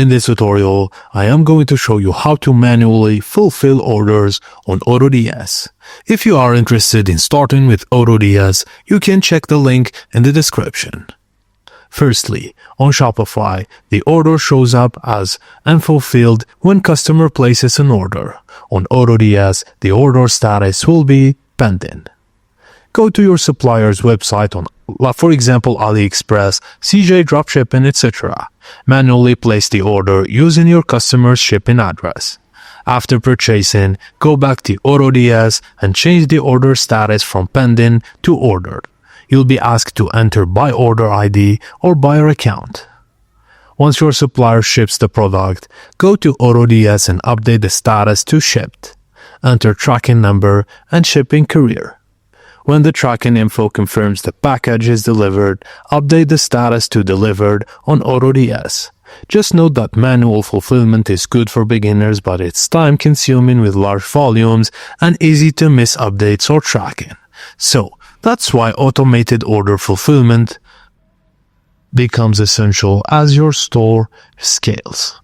In this tutorial, I am going to show you how to manually fulfill orders on AutoDS. If you are interested in starting with AutoDS, you can check the link in the description. Firstly, on Shopify, the order shows up as unfulfilled when customer places an order. On AutoDS, the order status will be pending. Go to your supplier's website on, for example, AliExpress, CJ Dropshipping, etc. Manually place the order using your customer's shipping address. After purchasing, go back to AutoDS and change the order status from pending to ordered. You'll be asked to enter buy order ID or buyer account. Once your supplier ships the product, go to AutoDS and update the status to shipped. Enter tracking number and shipping courier. When the tracking info confirms the package is delivered, update the status to delivered on AutoDS. Just note that manual fulfillment is good for beginners, but it's time-consuming with large volumes and easy to miss updates or tracking. So, that's why automated order fulfillment becomes essential as your store scales.